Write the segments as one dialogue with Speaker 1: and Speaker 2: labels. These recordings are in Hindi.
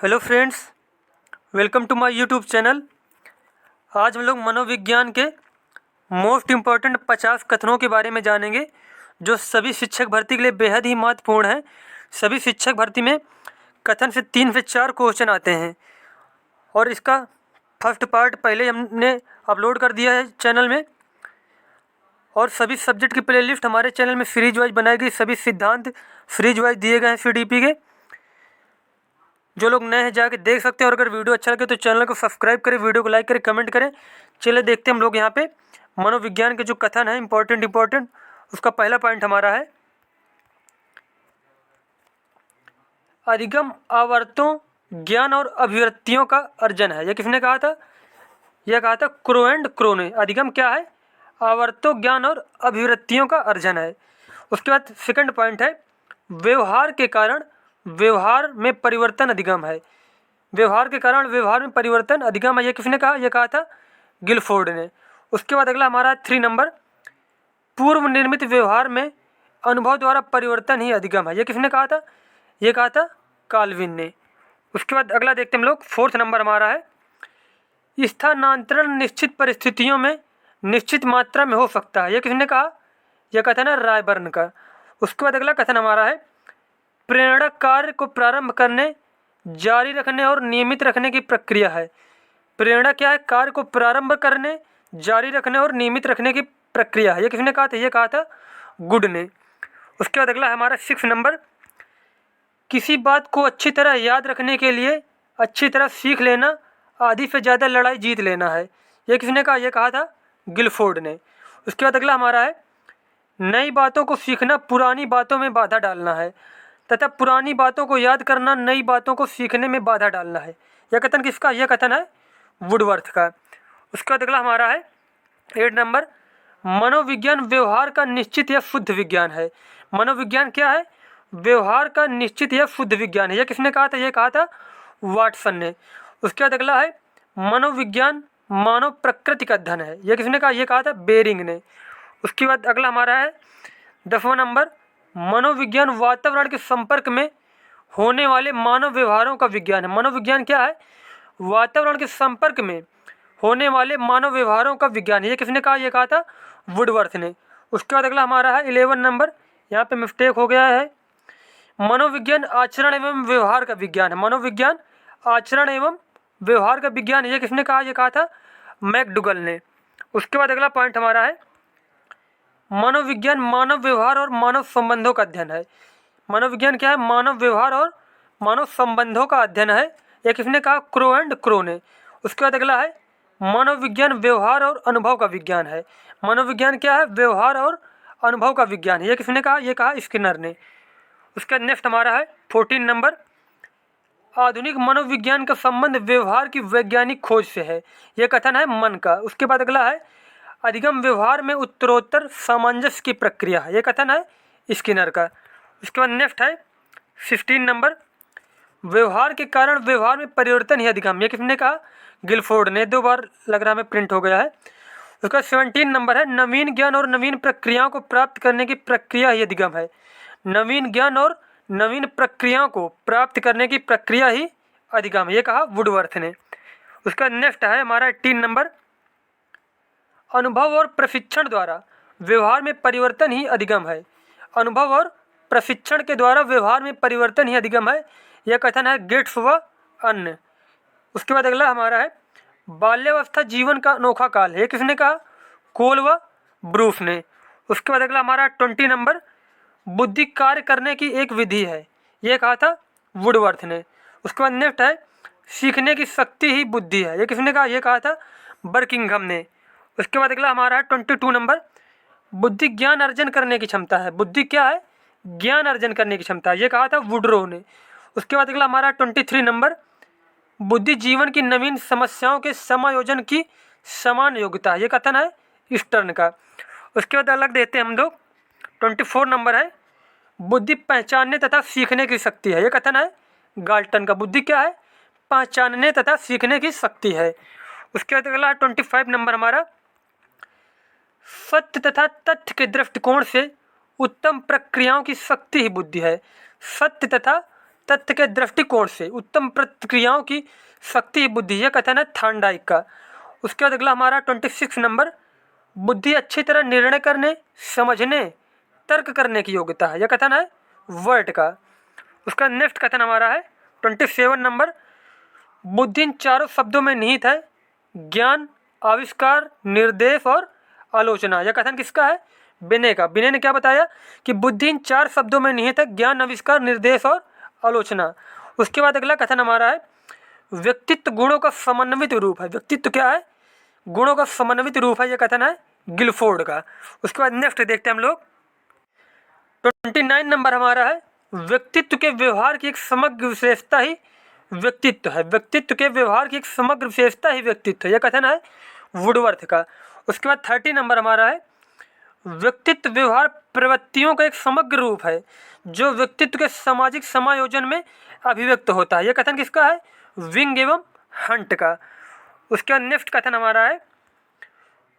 Speaker 1: Hello friends, welcome to my YouTube channel. आज हम लोग मनोविज्ञान के मोस्ट इम्पॉर्टेंट 50 कथनों के बारे में जानेंगे जो सभी शिक्षक भर्ती के लिए बेहद ही महत्वपूर्ण है। सभी शिक्षक भर्ती में कथन से 3 से 4 क्वेश्चन आते हैं और इसका फर्स्ट पार्ट पहले हमने अपलोड कर दिया है चैनल में और सभी सब्जेक्ट की प्लेलिस्ट हमारे चैनल में सीरीज वाइज बनाई गई। सभी सिद्धांत सीरीज वाइज दिए गए हैं सीडीपी के। जो लोग नए हैं जाके देख सकते हैं और अगर वीडियो अच्छा लगे तो चैनल को सब्सक्राइब करें, वीडियो को लाइक करें, कमेंट करें। चलिए देखते हैं हम लोग यहाँ पे मनोविज्ञान के जो कथन है इम्पोर्टेंट उसका पहला पॉइंट हमारा है अधिगम आवर्तों ज्ञान और अभिव्यक्तियों का अर्जन है। यह किसने कहा था? यह कहा था क्रो एंड क्रो ने। अधिगम क्या है? आवर्तों ज्ञान और अभिव्यक्तियों का अर्जन है। उसके बाद सेकंड पॉइंट है व्यवहार के कारण व्यवहार में परिवर्तन अधिगम है। व्यवहार के कारण व्यवहार में परिवर्तन अधिगम है। यह किसने कहा? यह कहा था गिलफोर्ड ने। उसके बाद अगला हमारा 3 नंबर पूर्व निर्मित व्यवहार में अनुभव द्वारा परिवर्तन ही अधिगम है। यह किसने कहा था? यह कहा था काल्विन ने। उसके बाद अगला देखते हैं हम लोग, 4th नंबर हमारा है स्थानांतरण निश्चित परिस्थितियों में निश्चित मात्रा में हो सकता है। यह किसने कहा? यह कथन है रायबर्न का। उसके बाद अगला कथन हमारा है प्रेरणा कार्य को प्रारंभ करने, जारी रखने और नियमित रखने की प्रक्रिया है। प्रेरणा क्या है? कार्य को प्रारंभ करने, जारी रखने और नियमित रखने की प्रक्रिया है। ये किसने कहा था? ये कहा था गुड ने। उसके बाद अगला हमारा 6 नंबर किसी बात को अच्छी तरह याद रखने के लिए अच्छी तरह सीख लेना, आधी से ज़्यादा लड़ाई जीत लेना है। ये किसने कहा? ये कहा था गिलफोर्ड ने। उसके बाद अगला हमारा है नई बातों को सीखना पुरानी बातों में बाधा डालना है तथा पुरानी बातों को याद करना नई बातों को सीखने में बाधा डालना है। यह कथन किसका? यह कथन है वुडवर्थ का। उसके बाद अगला हमारा है 8 नंबर मनोविज्ञान व्यवहार का निश्चित या शुद्ध विज्ञान है। मनोविज्ञान क्या है? व्यवहार का निश्चित या शुद्ध विज्ञान है। यह किसने कहा था? यह कहा था वाटसन ने। उसके बाद अगला है मनोविज्ञान मानव प्रकृति का अध्ययन है। यह किसने कहा? यह कहा था बेरिंग ने। उसके बाद अगला हमारा है 10वां नंबर मनोविज्ञान वातावरण के संपर्क में होने वाले मानव व्यवहारों का विज्ञान है। मनोविज्ञान क्या है? वातावरण के संपर्क में होने वाले मानव व्यवहारों का विज्ञान है। ये किसने कहा? ये कहा था वुडवर्थ ने। उसके बाद अगला हमारा है 11 नंबर, यहाँ पे मिस्टेक हो गया है, मनोविज्ञान आचरण एवं व्यवहार का विज्ञान है। मनोविज्ञान आचरण एवं व्यवहार का विज्ञान है। ये किसने कहा? ये कहा था मैकडुगल ने। उसके बाद अगला पॉइंट हमारा है मनोविज्ञान मानव व्यवहार और मानव संबंधों का अध्ययन है। मनोविज्ञान क्या है? मानव व्यवहार और मानव संबंधों का अध्ययन है। यह किसने कहा? क्रो एंड क्रो ने। उसके बाद अगला है मनोविज्ञान व्यवहार और अनुभव का विज्ञान है। मनोविज्ञान क्या है? व्यवहार और अनुभव का विज्ञान है। यह किसने कहा? यह कहा स्किनर ने। उसके बाद नेक्स्ट हमारा है 14 नंबर आधुनिक मनोविज्ञान का संबंध व्यवहार की वैज्ञानिक खोज से है। यह कथन है मन का। उसके बाद अगला है अधिगम व्यवहार में उत्तरोत्तर सामंजस्य की प्रक्रिया है। यह कथन है स्किनर का। उसके बाद नेक्स्ट है 16 नंबर व्यवहार के कारण व्यवहार में परिवर्तन ही अधिगम। यह किसने कहा? गिलफोर्ड ने। 2 बार लग रहा है प्रिंट हो गया है। उसका 17 नंबर है नवीन ज्ञान और नवीन प्रक्रियाओं को प्राप्त करने की प्रक्रिया ही अधिगम है। नवीन ज्ञान और नवीन प्रक्रियाओं को प्राप्त करने की प्रक्रिया ही अधिगम है। ये कहा वुडवर्थ ने। उसका नेक्स्ट है हमारा 18 नंबर अनुभव और प्रशिक्षण द्वारा व्यवहार में परिवर्तन ही अधिगम है। अनुभव और प्रशिक्षण के द्वारा व्यवहार में परिवर्तन ही अधिगम है। यह कथन है गेट्स व अन्य। उसके बाद अगला हमारा है बाल्यावस्था जीवन का अनोखा काल है। यह किसने कहा? कोल व ब्रूस ने। उसके बाद अगला हमारा 20 नंबर बुद्धि कार्य करने की एक विधि है। यह कहा था वुडवर्थ ने। उसके बाद नेक्स्ट है सीखने की शक्ति ही बुद्धि है। यह किसने कहा? यह कहा था बर्किंघम ने। उसके बाद अगला हमारा है 22 नंबर बुद्धि ज्ञान अर्जन करने की क्षमता है। बुद्धि क्या है? ज्ञान अर्जन करने की क्षमता। यह कहा था वुडरो ने। उसके बाद अगला हमारा 23 नंबर बुद्धि जीवन की नवीन समस्याओं के समायोजन की समान योग्यता। यह कथन है स्टर्न का। उसके बाद अलग देते हैं हम लोग 24 नंबर है बुद्धि पहचानने तथा सीखने की शक्ति है। यह कथन है गाल्टन का। बुद्धि क्या है? पहचानने तथा सीखने की शक्ति है। उसके बाद अगला 25 नंबर हमारा सत्य तथा तथ्य के दृष्टिकोण से उत्तम प्रक्रियाओं की शक्ति ही बुद्धि है। सत्य तथा तथ्य के दृष्टिकोण से उत्तम प्रतिक्रियाओं की शक्ति बुद्धि, यह कथन है थार्नडाइक का। उसके बाद अगला हमारा 26 नंबर, बुद्धि अच्छी तरह निर्णय करने, समझने, तर्क करने की योग्यता है, यह कथन है वर्ट का। उसका नेक्स्ट कथन हमारा है 27 नंबर, बुद्धि इन चारों शब्दों में निहित है, ज्ञान, आविष्कार, निर्देश और आलोचना। यह कथन किसका है? बिने का। बिने ने क्या बताया कि बुद्धि इन 4 शब्दों में निहित है, ज्ञान, आविष्कार, निर्देश और आलोचना। उसके बाद अगला कथन हमारा है व्यक्तित्व गुणों का समन्वित रूप है। व्यक्तित्व क्या है? गुणों का समन्वित रूप है, यह कथन है गिलफोर्ड का। उसके बाद नेक्स्ट देखते हैं हम लोग 29 नंबर हमारा है व्यक्तित्व के व्यवहार की एक समग्र विशेषता ही व्यक्तित्व है। व्यक्तित्व के व्यवहार की एक समग्र विशेषता ही व्यक्तित्व है, यह कथन है वुडवर्थ का। उसके बाद 30 नंबर हमारा है व्यक्तित्व व्यवहार प्रवृत्तियों का एक समग्र रूप है जो व्यक्तित्व के सामाजिक समायोजन में अभिव्यक्त होता है, यह कथन किसका है? विंग एवं हंट का। उसके बाद नेक्स्ट कथन हमारा है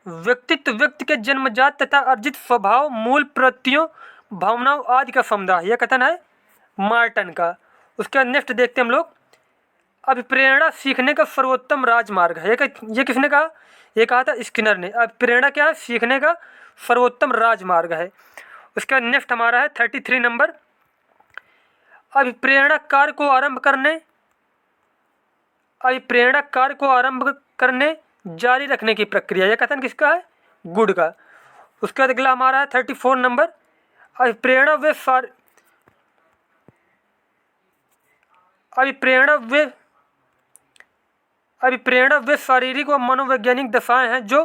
Speaker 1: व्यक्तित्व व्यक्ति के जन्मजात तथा अर्जित स्वभाव, मूल प्रवृत्तियों, भावनाओं आदि का समुदाय, यह कथन है मार्टन का। उसके बाद नेक्स्ट देखते हैं हम लोग अभिप्रेरणा सीखने का सर्वोत्तम राजमार्ग है। ये किसने कहा? ये कहा था स्किनर ने। अभिप्रेरणा क्या है? सीखने का सर्वोत्तम राजमार्ग है। उसके बाद नेक्स्ट हमारा है 33 नंबर अभिप्रेरणा कार्य को आरंभ करने जारी रखने की प्रक्रिया, यह कथन किसका है? गुड का। उसके बाद अगला हमारा है 34 नंबर अभिप्रेरणा वे शारीरिक व मनोवैज्ञानिक दशाएं हैं जो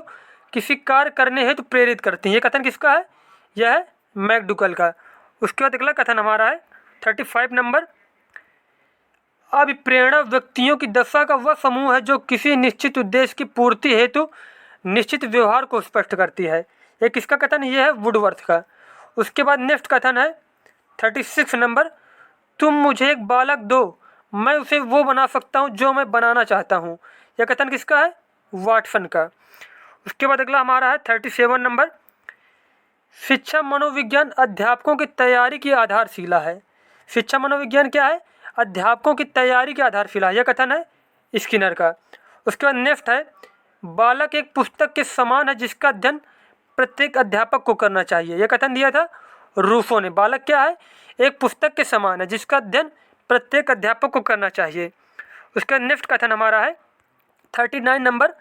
Speaker 1: किसी कार्य करने हेतु प्रेरित करती हैं, यह कथन किसका है? यह है मैकडुगल का। उसके बाद अगला कथन हमारा है 35 नंबर अभिप्रेरणा व्यक्तियों की दशा का वह समूह है जो किसी निश्चित उद्देश्य की पूर्ति हेतु निश्चित व्यवहार को स्पष्ट करती है, यह किसका कथन? यह है वुडवर्थ का। उसके बाद नेक्स्ट कथन है 36 नंबर तुम मुझे एक बालक दो, मैं उसे वो बना सकता हूँ जो मैं बनाना चाहता हूँ, यह कथन किसका है? वाटसन का। उसके बाद अगला हमारा है 37 नंबर शिक्षा मनोविज्ञान अध्यापकों की तैयारी की आधारशिला है। शिक्षा मनोविज्ञान क्या है? अध्यापकों की तैयारी की आधारशिला, यह कथन है स्किनर का। उसके बाद नेक्स्ट है बालक एक पुस्तक के समान है जिसका अध्ययन प्रत्येक अध्यापक को करना चाहिए, यह कथन दिया था रूसो ने। बालक क्या है? एक पुस्तक के समान है जिसका अध्ययन प्रत्येक अध्यापक को करना चाहिए। उसका नेक्स्ट कथन हमारा है 39 नंबर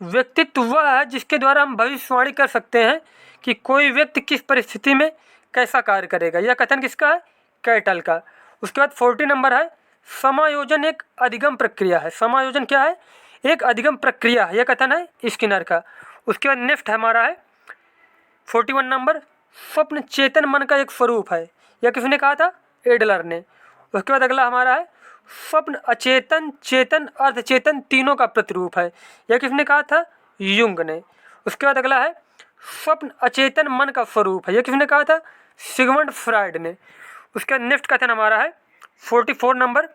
Speaker 1: व्यक्तित्व वह है जिसके द्वारा हम भविष्यवाणी कर सकते हैं कि कोई व्यक्ति किस परिस्थिति में कैसा कार्य करेगा, यह कथन किसका है? कैटल का। उसके बाद 40 नंबर है समायोजन एक अधिगम प्रक्रिया है। समायोजन क्या है? एक अधिगम प्रक्रिया है, यह कथन है स्किनर का। उसके बाद नेक्स्ट हमारा है 41 नंबर स्वप्न चेतन मन का एक स्वरूप है, यह किसने कहा था? एडलर ने। उसके बाद अगला हमारा है स्वप्न अचेतन, चेतन, अर्धचेतन तीनों का प्रतिरूप है, यह किसने कहा था? युंग ने। उसके बाद अगला है स्वप्न अचेतन मन का स्वरूप है, यह किसने कहा था? सिगमंड फ्राइड ने। उसका नेक्स्ट कथन हमारा है 44 नंबर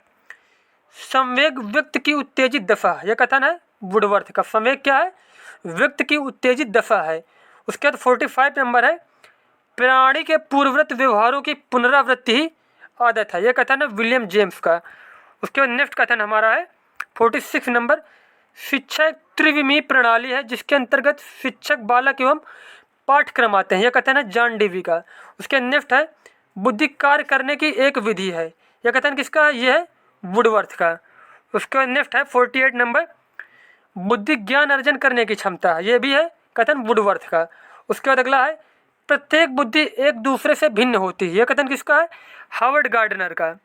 Speaker 1: संवेग व्यक्ति की उत्तेजित दशा, यह कथन है वुडवर्थ का। संवेग क्या है? व्यक्ति की उत्तेजित दशा है। उसके बाद 45 नंबर है प्राणी के पूर्ववत व्यवहारों की पुनरावृत्ति ही आदत है, यह कथन है विलियम जेम्स का। उसके बाद नेक्स्ट कथन हमारा है 46 नंबर शिक्षा एक त्रिविमीय प्रणाली है जिसके अंतर्गत शिक्षक, बालक एवं पाठ्यक्रम आते हैं, यह कथन है जॉन डेवी का। उसके नेक्स्ट है बुद्धि कार्य करने की एक विधि है, यह कथन किसका है? यह है वुडवर्थ का। उसके बाद नेक्स्ट है 48 नंबर बुद्धि ज्ञान अर्जन करने की क्षमता है, यह भी है कथन वुडवर्थ का। उसके बाद अगला है प्रत्येक बुद्धि एक दूसरे से भिन्न होती है, यह कथन किसका है? हार्वर्ड गार्डनर का।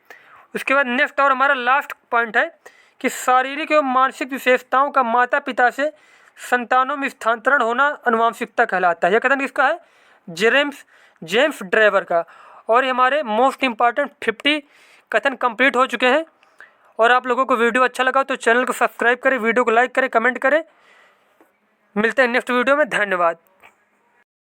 Speaker 1: उसके बाद नेक्स्ट और हमारा लास्ट पॉइंट है कि शारीरिक एवं मानसिक विशेषताओं का माता पिता से संतानों में स्थानांतरण होना अनुवांशिकता कहलाता है, यह कथन किसका है? जेम्स ड्रेवर का। और ये हमारे मोस्ट इंपॉर्टेंट 50 कथन कंप्लीट हो चुके हैं। और आप लोगों को वीडियो अच्छा लगा तो चैनल को सब्सक्राइब करें, वीडियो को लाइक करें, कमेंट करें। मिलते हैं नेक्स्ट वीडियो में। धन्यवाद।